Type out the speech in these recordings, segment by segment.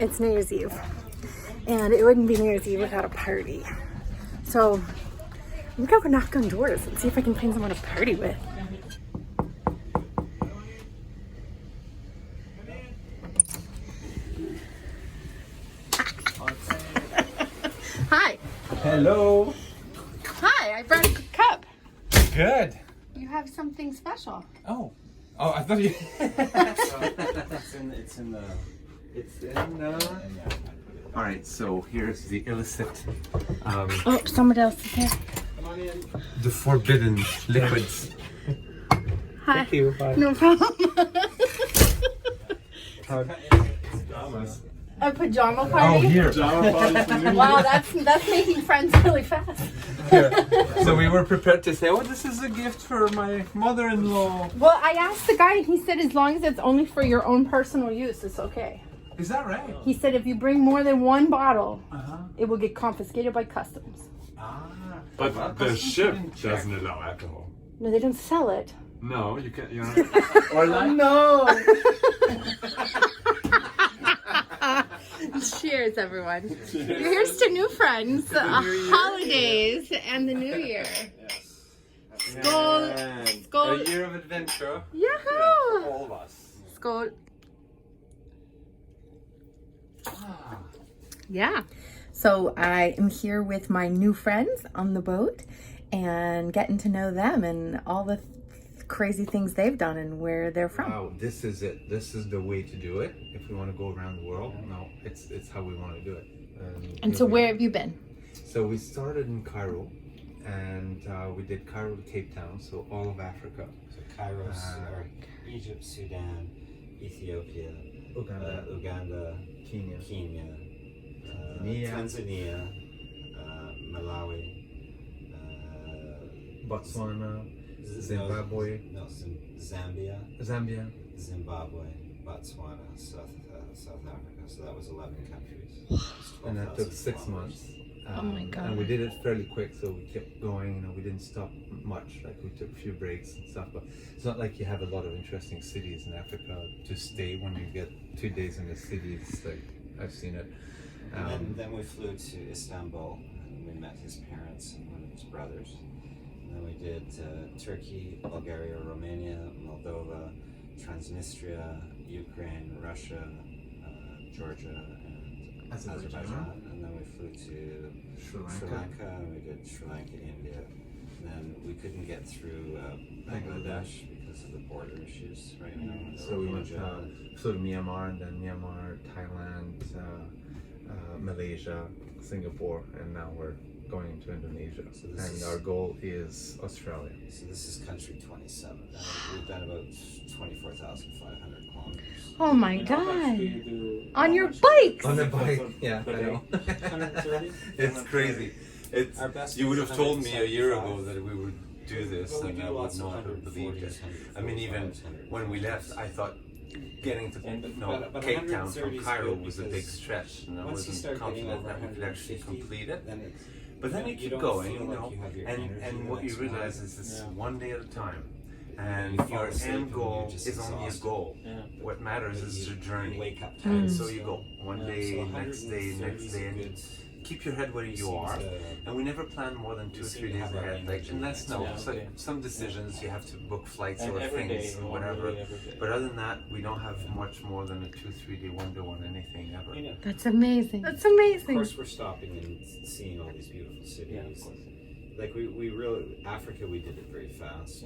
It's New Year's Eve. And it wouldn't be New Year's Eve without a party. So I'm gonna go knock on doors and see if I can find someone to party with. Hi. Hello. Hi, I brought a cup. Good. You have something special. Oh, I thought you. It's in the. All right, so here's the illicit, Oh, someone else is here. the forbidden liquids. Hi. Thank you. Bye. No problem. Pajamas. A pajama Oh, party? here. Pajama party for New Year. Wow, that's making friends really fast. Here. So we were prepared to say, oh, this is a gift for my mother-in-law. Well, I asked the guy and he said as long as it's only for your own personal use, it's okay. Is that right? He said if you bring more than one bottle, Uh-huh. it will get confiscated by customs. But Well, the ship didn't check. doesn't allow alcohol. No, they don't sell it. No, you can't. You're not. Or like, No. Cheers, everyone. Here's to new friends, holidays, and the new year. Skål. And Skål. a year of adventure. Yahoo! All of us. Skål. Yeah. So I am here with my new friends on the boat and getting to know them and all the crazy things they've done and where they're from. Wow, this is it. This is the way to do it. If we want to go around the world, no, it's how we want to do it. And here so we where are. have you been? So we started in Cairo, and we did Cairo to Cape Town, so all of Africa. So Cairo, or Egypt, Sudan, Ethiopia, Uganda, Kenya, Tanzania, Malawi, Botswana, Zimbabwe, Zambia, Zambia. Zimbabwe, Botswana, South Africa. So that was 11 countries. And that took 6 months. Oh my God. And we did it fairly quick, so we kept going. You know, we didn't stop much. Like we took a few breaks and stuff, but it's not like you have a lot of interesting cities in Africa to stay. When you get 2 days in the city, it's like I've seen it. And then we flew to Istanbul and we met his parents and one of his brothers. And then we did Turkey, Bulgaria, Romania, Moldova, Transnistria, Ukraine, Russia, Georgia, and Azerbaijan. And then we flew to Sri Lanka and we did Sri Lanka, India. And then we couldn't get through Bangladesh because of the border issues right now. So we went flew to Myanmar, and then Myanmar, Thailand, Malaysia, Singapore, and now we're going into Indonesia. And our goal is Australia. So this is country 27. We've done about 24,500 kilometers. Oh my God. On your bikes. On the bike, yeah, I Okay. know. 130? It's crazy. It's Our best you would have told me a year 175. ago that we would do this, Well, we and do I would lots of not have believed it. 140s, I mean, even 145s, when we left, I thought getting to but Cape Town from 130 is Cairo good was a big because stretch, and I once you wasn't start getting confident over that we could actually 150, complete it. then it's, But then you keep don't going, feel you like know, you have your energy and the what you next realize morning. is it's Yeah. one day at a time, and You fall your asleep end and goal you're just is only a exhausted. goal. Yeah. What matters is the You journey. wake up Mm. tired. So you go one Yeah, day, so next day, 130 next is day, and good. keep your head where you seem are. to- And we never plan more than 2 or seem 3 to days have our ahead. Like, energy unless next day. so Yeah. some decisions you have to book flights And or every things day, or one whatever. day, every day. But other than that, we don't have much more than a 2-3 day window on anything ever. I know. That's amazing. That's Of amazing. course, we're stopping and seeing all these beautiful cities. Like we really, Africa, we did it very fast.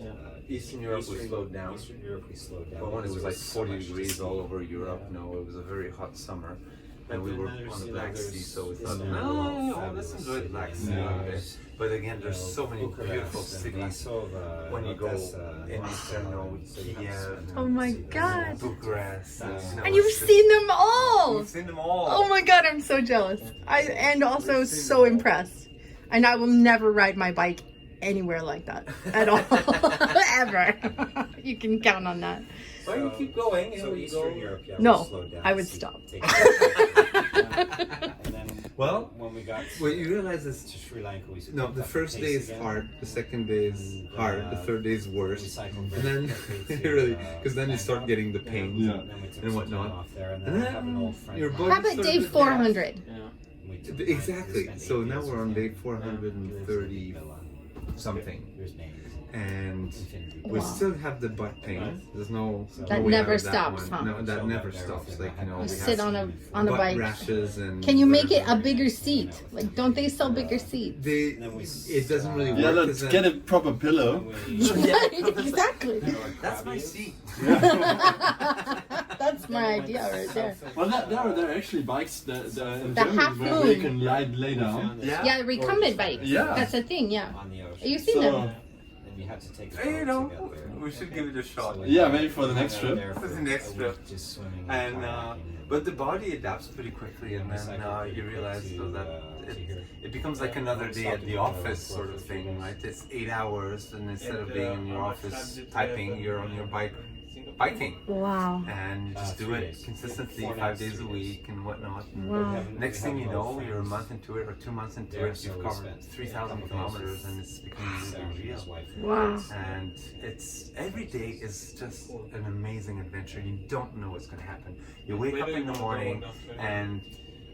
Eastern Europe we slowed down. Eastern Europe, we slowed down. But when it because was there like so 40 much to degrees see. all over Europe, Yeah. no, it was a very hot summer. But And we then were there's, on the you know, Black there's Sea, so we thought, Istanbul, no, let's enjoy the Black Sea Fabulous a little bit. city. But again, there's so many Bucharest beautiful and cities. Bratislava, When you go Odessa, in Moscow, Eastern, so you have to Kiev, spend Oh time my to see those God. cities. Bucharest. And you've seen them all. We've seen them all. Oh my God, I'm so jealous. And also We've seen so them all. impressed. And I will never ride my bike anywhere like that at all. Ever. You can count on that. Well, you keep going. You know, So you Eastern go. Europe, yeah, No, we slowed down. I would So stop. take it. And then Well, when we got Well, you realize to it's Sri Lanka. We no. picked The up first pace day is again. hard. The second day is hard. The third day is We worse. cycled And very then quickly to, really, because then you start Bangkok. getting the pains Yeah. And then we took and some whatnot. time off there, and And then I have an then old friend. your of body mine. How about starts day to 400? We took Exactly. time to So spend 8 now days we're on with day him. 430 something, Here's names. and Infinity. we Wow. still have the butt pain. There's no That no way never out of that stops, one. huh? No, that never stops. Like, you know, You we sit have on a butt bike. rashes and. Can you make it a whatever. bigger seat? Like, don't they sell bigger seats? They, it doesn't really work. Yeah, 'cause let's then- get a proper pillow. Exactly. That's my seat. That's my idea right there. Well, there are actually bikes that in The Germany half where they moon. can lay down. Yeah. Yeah, recumbent bikes. Yeah. That's a thing, yeah. On the ocean. You've seen So- them. And you had to take a Hey, you boat know, to get there. we should give it a shot. So Yeah, maybe for the next we trip. were there For the for next a trip. week just swimming And kayaking, but the body adapts pretty quickly, and we then cycled pretty you quick realize to, so that to here. it becomes like another day at the office sort of thing, right? It's 8 hours, and instead of being in your office typing, you're on your bike biking, Wow. and you just do 3 it days. consistently 4 5 nights, days a 3 days. week and whatnot. And Wow. next thing you know, you're a month into it or 2 months into There, it, so you've we covered spent 3,000 a couple days kilometers, with and it's becoming Sarah a and big his deal. wife. Wow. And it's every day is just an amazing adventure. You don't know what's going to happen. You wake up in the morning and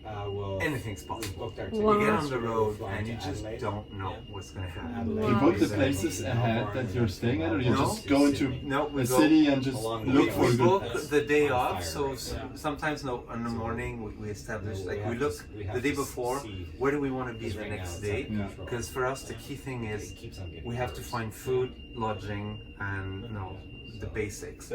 Well, anything's we possible. booked our Wow. You get tickets. on the We were road flying and you to just Adelaide. don't know what's going to happen. Adelaide. You book the Wow. places ahead that you're staying at, or you No. just go into No, we a go. city and just Along the look way. for We good. book the day On off, fire so right now. sometimes no, in the morning we establish, So like have we to look s- we have the day to before, see- where do we want to be because the right now next it's day? out of Yeah. control. Because for us the key thing is It keeps on getting we have to worse. find food, lodging, and the basics.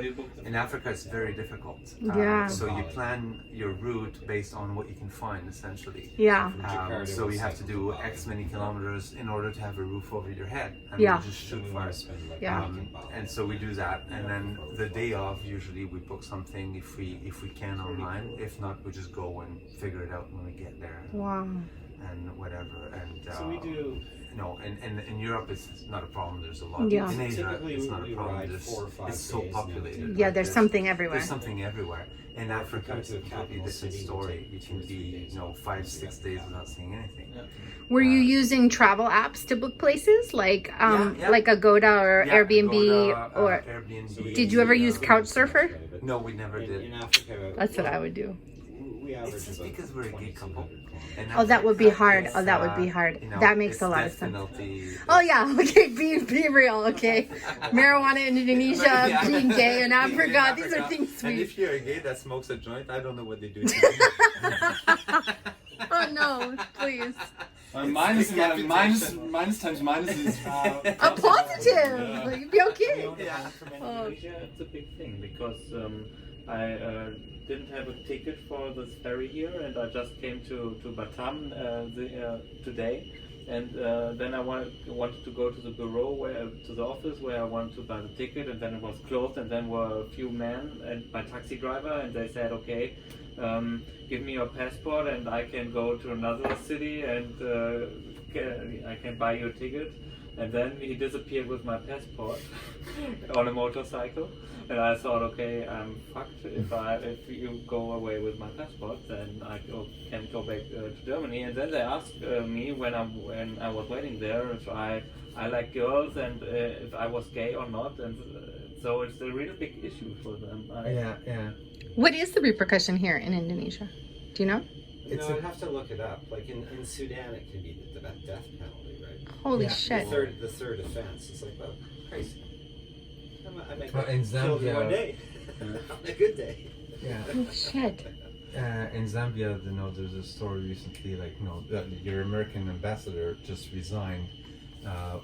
In Africa, it's very difficult. Yeah. So you plan your route based on what you can find, essentially. Yeah. Jakarta So was you have to cycled do to X many kilometers in order to have a roof over your head. And Yeah. we just shoot We for wanna it. spend like Yeah. a week in Bali. And so we do that, and then the day off, usually we book something if we can online. If not, we just go and figure it out when we get there Wow. and whatever. And So we do. no, and in Europe it's not a problem. There's a lot. Yeah. In Asia, Typically, it's not we a problem. ride There's, 4 or 5 it's so days now. populated. Yeah, right? there's something everywhere. There's something everywhere. In Africa, come it's to a a completely capital different city, story. we'll You take can 2 or 3 be, days. 5-6 days without seeing anything. Were you using travel apps to book places like Yeah. like Agoda or Yeah, Airbnb Agoda, or Airbnb. Did you ever use Couchsurfer? No, we never In did. Africa, That's what I would do. We average It's just about because we're a gay couple. 2,200 kilometers. And Oh, that would be Africa hard. is, Oh, that would be hard. That makes it's a lot of death sense. penalty. Oh yeah, okay, be real, okay. Marijuana in Indonesia, Yeah. being gay in Being Africa, in these are Africa. things And we. if you're a gay that smokes a joint, I don't know what they do to you. Oh no, please. Minus decapitation. times minus is A positive. You'd be okay. Yeah. From Indonesia, it's a big thing because I didn't have a ticket for this ferry here, and I just came to Batam today, and then I wanted to go to the bureau to the office where I wanted to buy the ticket, and then it was closed, and then were a few men and my taxi driver, and they said, okay, give me your passport and I can go to another city and I can buy you a ticket. And then he disappeared with my passport on a motorcycle, and I thought, okay, I'm fucked if you go away with my passport, then I can go back to Germany. And then they asked me when I was waiting there if I like girls and if I was gay or not, and so it's a really big issue for them. Yeah. What is the repercussion here in Indonesia? Do you know? No, I'd have to look it up. Like in Sudan, it can be the death penalty, right? Holy Yeah. shit. The third offense. It's like, well, crazy. I might Well, get in killed Zambia- one day. On a good day. Yeah. Holy shit. In Zambia, there's a story recently, like, your American ambassador just resigned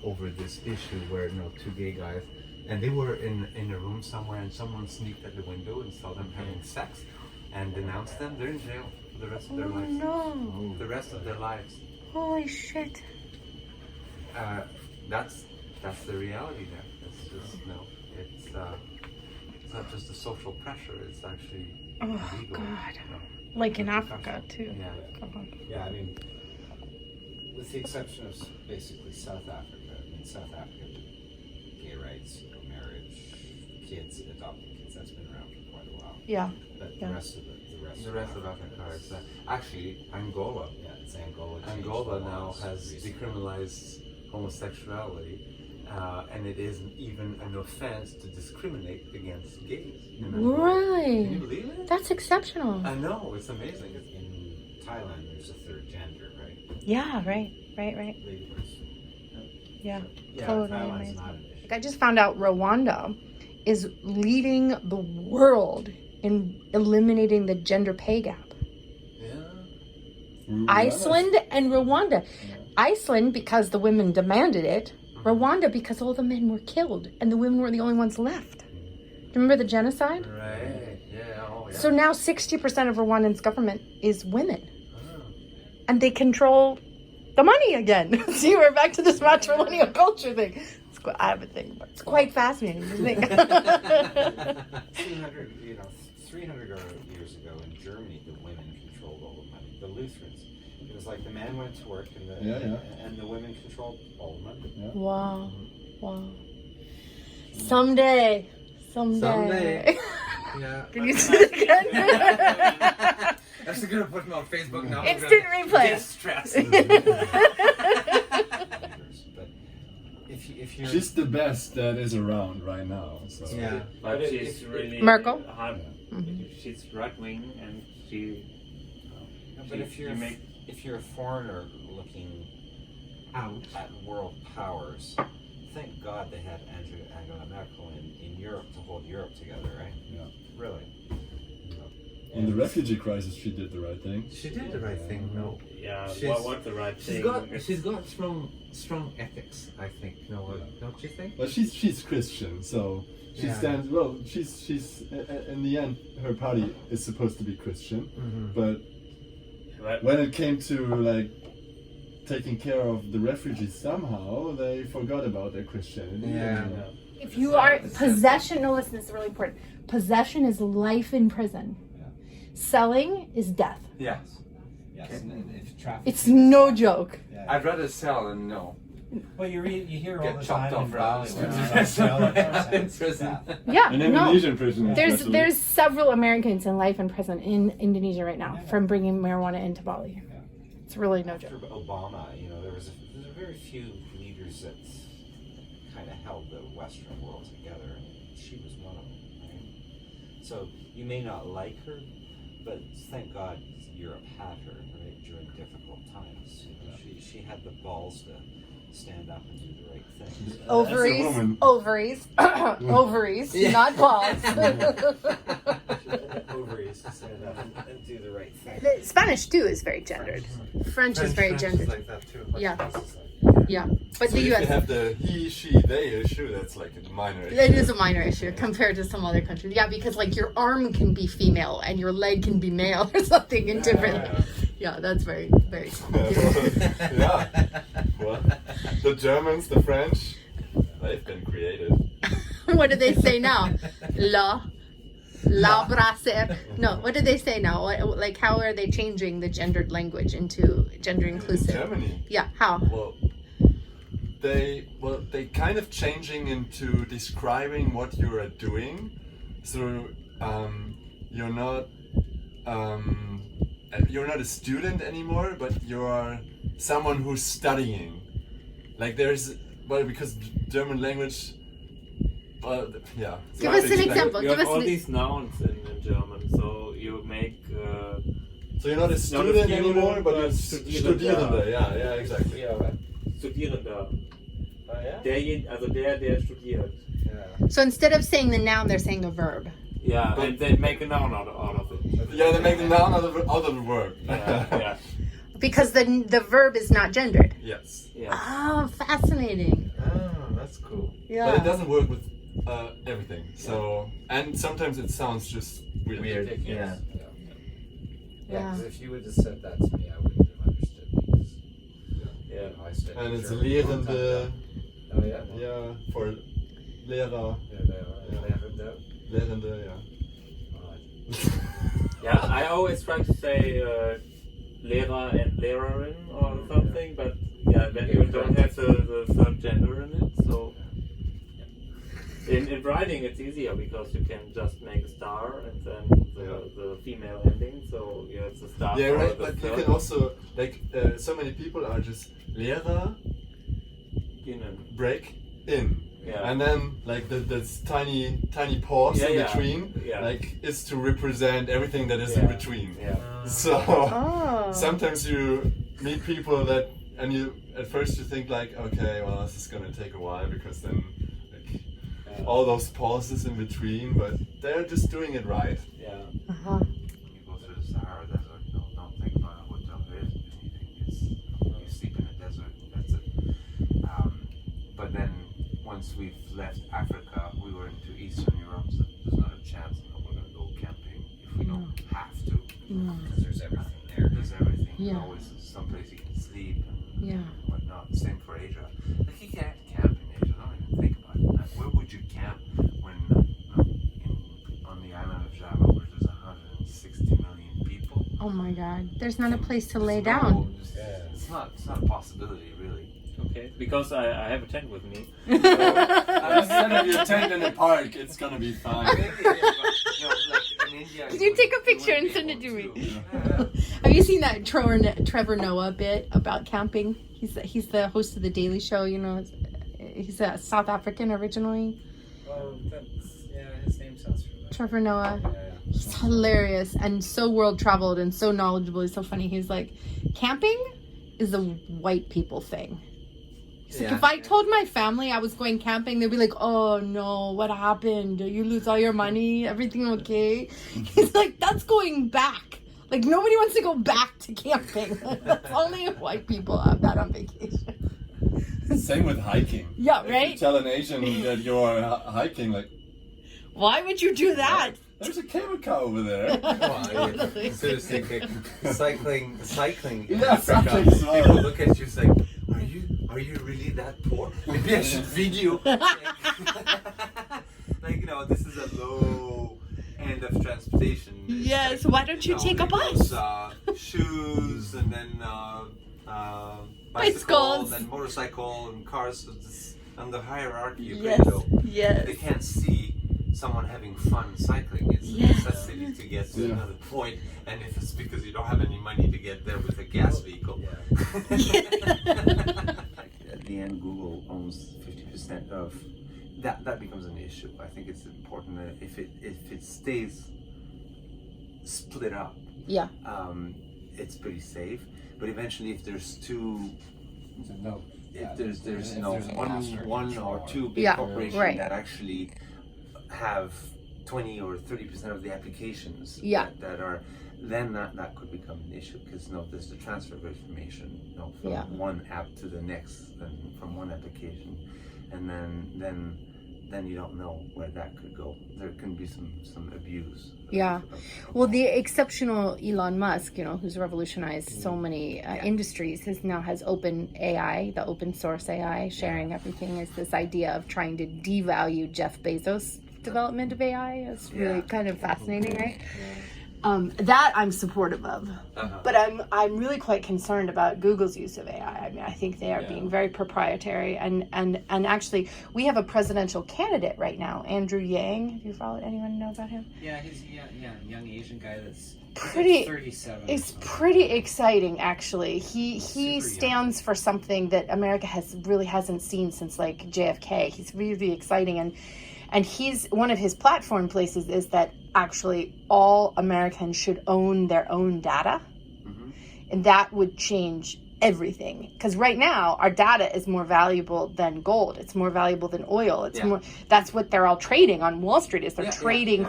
over this issue where, 2 gay guys, and they were in a room somewhere, and someone sneaked at the window and saw them having sex, and denounced them. They're in jail for the rest of their Oh lives. no. The rest of their lives. Holy shit. That's the reality there. It's just it's not just a social pressure. It's actually Oh illegal. God. you know. Like in Africa too. Yeah. God. Yeah, I mean, with the exception of basically South Africa. In South Africa, gay rights, marriage, kids, adopting kids, that's been around for quite a while. Yeah. But Yeah. the rest of The rest of Africa is actually Angola. Yeah, It's Angola. Angola now has decriminalized homosexuality, and it isn't even an offense to discriminate against gays. In Angola. Right. Can you believe it? That's exceptional. I know, it's amazing. In Thailand, there's a third gender, right? Yeah, right. Ladyboys. Yeah, Yeah, totally Thailand's amazing. not an issue. Like I just found out Rwanda is leading the world in eliminating the gender pay gap. Yeah. Iceland and Rwanda. Iceland because the women demanded it. Rwanda because all the men were killed and the women were the only ones left. Do you remember the genocide? Right. Yeah. Oh, yeah. So now 60% of Rwandan's government is women. Oh. And they control the money again. See, we're back to this matrilineal culture thing. I have a thing, but it's quite fascinating to think. 300 years ago in Germany, the women controlled all the money. The Lutherans. It was like the man went to work and the women controlled all the money. Yeah. Wow. Someday. Yeah. Can you see it again? That's gonna put me on Facebook now. Instant replay. Stress. But if you're She's the best that is around right now. So. Yeah. But she's really Merkel? hard. She's right wing and she. But if you're a foreigner looking out at world powers, thank God they had Angela Merkel in Europe to hold Europe together, right? Yeah. Really. In the refugee crisis, she did the right thing. She did the right thing. No. Yeah, She's- what's the right thing? She's got strong ethics, I think. No, don't you think? But she's Christian, so she Yeah. stands well. She's in the end, her party is supposed to be Christian, but when it came to like taking care of the refugees, somehow they forgot about their Christianity. Yeah. If you are possession, no, listen, this is really important. Possession is life in prison. Selling is death. Yes. Yes. If traffic. It's no joke. I'd rather sell than no. Well, you hear all Get the chopped time off in for Bali us. where Yes. In prison. Yeah, In no. Indonesian prison, There's especially. several Americans in life in prison in Indonesia right now from bringing marijuana into Bali. It's really no After joke. Obama, there was very few leaders that kind of held the Western world together, and she was one of them. Right? So you may not like her, but thank God Europe had her right during difficult times. She had the balls to stand up and do the right thing. Ovaries, woman. ovaries, ovaries, not balls. Ovaries to stand up and do the right thing. Spanish too is very gendered. French is very gendered. like that too. Yeah. Yeah, but So the if U.S. you have the he, she, they issue, that's like a minor issue. It is a minor issue compared to some other countries. Yeah, because like your arm can be female and your leg can be male or something in different. Yeah, that's very, very. Yeah. Well, the Germans, the French, they've been creative. What do they say now? La brasser. No, what do they say now? Like, how are they changing the gendered language into gender inclusive? In Germany. Yeah, how? Well, they kind of changing into describing what you are doing. So you're not a student anymore, but you're someone who's studying. Like because German language. Yeah. Give us an example. You Give have us all an these nouns in German, so you make. So you're not a student anymore, but you're Studierende. Yeah, exactly. Studierender. Oh yeah. Der studiert. So instead of saying the noun, they're saying a verb. Yeah, and they make a noun out of it. Yeah, they make the noun out of the verb. Yeah. Because the verb is not gendered. Yes. Yeah. Oh, fascinating. Oh, that's cool. Yeah. But it doesn't work with everything. So and sometimes it sounds just weird. Yeah. Yeah. Because if you would have said that to me, I wouldn't have understood. Because, Yeah. I studied And it's German for a long time. lerende. Oh yeah. Yeah, for Lehrer. Lerende, yeah. Yeah, I always try to say Lehrer and Lehrerin or something, but yeah, then you don't have the third gender in it, so. In writing, it's easier because you can just make a star and then the female ending. So you have the star. Yeah, for right. the But you third can also like so many people are just Lehrer innen. break in. Yeah. And then like this tiny pause in between, like is to represent everything that is in between. Yeah. So Oh. sometimes you meet people that, and you at first you think like, okay, well this is gonna take a while because then like all those pauses in between, but they're just doing it right. Yeah. Uh-huh. When you go through the Sahara Desert, don't think about a hotel bed. You sleep in a desert. That's it. But then once we've left Africa, we were into Eastern Europe. So there's not a chance that we're going to go camping if we don't have to. Because there's everything there. There's everything. Yeah. Always someplace you can sleep and Yeah. whatnot. Same for Asia. Like you can't camp in Asia. Don't even think about it. Like, where would you camp when on the island of Java, where there's 160 million people? Oh my God. There's not a place to lay There's down. It's not a possibility, really. Okay. Because I have a tent with me. Instead of your tent in the park, it's gonna be fine. Maybe, but, like in India, Could you take a picture and send it to me? Have you seen that Trevor Noah bit about camping? He's the host of the Daily Show. You know, he's a South African originally. Oh, his name sounds familiar. Trevor Noah. Yeah. He's hilarious and so world traveled and so knowledgeable. He's so funny. He's like, camping is a white people thing. He's like, if I told my family I was going camping, they'd be like, oh no, what happened? You lose all your money? Everything okay? He's like, that's going back. Like, nobody wants to go back to camping. That's only white people have that on vacation. Same with hiking. Yeah, If right? you tell an Asian that you're hiking, like, Why would you do that? there's a cable car over there. Seriously, cycling. Yeah, cycling as well. People look at you and like, are you really that poor? Maybe I should video. Like, this is a low end of transportation. It's Yes, like, why don't you take a it goes, bus? Shoes and then bicycle, Bicycles. and then motorcycle and cars. So it's on the hierarchy of Yes, radio. yes. They can't see someone having fun cycling. It's Yes. a necessity to get to another point, and if it's because you don't have any money to get there with a gas vehicle. At the end, Google owns 50% of that. That becomes an issue. I think it's important that if it stays split up, Yeah. it's pretty safe. But eventually, if there's two. No. If there's there's one or two big Yeah, corporations right. that actually have 20 or 30% of the applications Yeah. that are, then that could become an issue because there's the transfer of information from one app to the next, and from one application, and then you don't know where that could go. There can be some abuse. Yeah. Well, the exceptional Elon Musk, who's revolutionized so many industries, now has open AI, the open source AI, sharing everything. Is this idea of trying to devalue Jeff Bezos' development of AI? It's really kind of fascinating, right? That I'm supportive of, but I'm really quite concerned about Google's use of AI. I mean, I think they are being very proprietary, and actually, we have a presidential candidate right now, Andrew Yang. Have you followed? Anyone know about him? Yeah, he's a young Asian guy that's pretty 37. It's pretty exciting, actually. He stands for something that America hasn't seen since like JFK. He's really exciting, and he's one of his platform places is that actually all Americans should own their own data, and that would change everything. Because right now our data is more valuable than gold. It's more valuable than oil. It's more. That's what they're all trading on Wall Street. Is they're trading,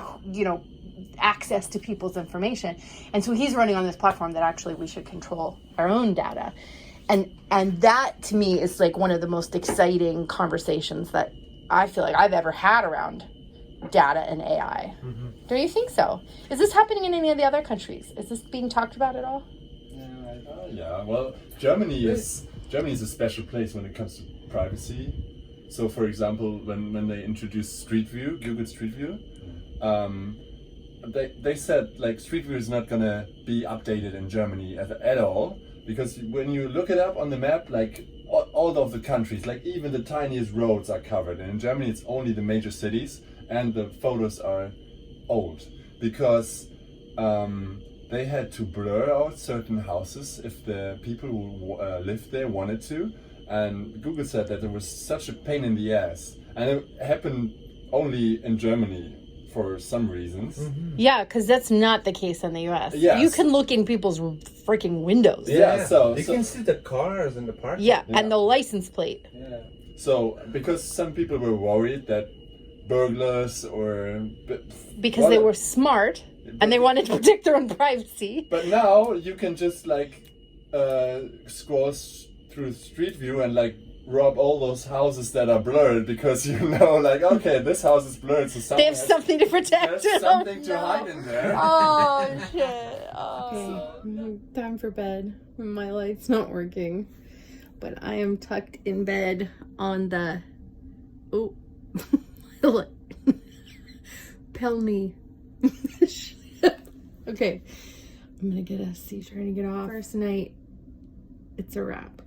access to people's information. And so he's running on this platform that actually we should control our own data, and that to me is like one of the most exciting conversations that I feel like I've ever had around data and AI. Don't you think so? Is this happening in any of the other countries? Is this being talked about at all? Yeah, well, Germany is a special place when it comes to privacy. So, for example, when they introduced Street View, Google Street View, they said like Street View is not gonna be updated in Germany at all, because when you look it up on the map, like all of the countries, like even the tiniest roads are covered. And in Germany, it's only the major cities, and the photos are old because they had to blur out certain houses if the people who lived there wanted to. And Google said that it was such a pain in the ass, and it happened only in Germany for some reasons. Yeah, because that's not the case in the U.S. Yes. You can look in people's freaking windows. Yeah, so you can see the cars in the park. Yeah, and the license plate. Yeah. So because some people were worried that burglars or Because they were smart and they wanted to protect their own privacy. But now you can just like scroll through Street View and like rob all those houses that are blurred because you know, like, okay, this house is blurred, so They have something to protect. there's something to hide in there. Oh shit! Oh. Okay, time for bed. My light's not working, but I am tucked in bed on the Pell me. Okay, I'm gonna get a seizure and get off. First night, it's a wrap.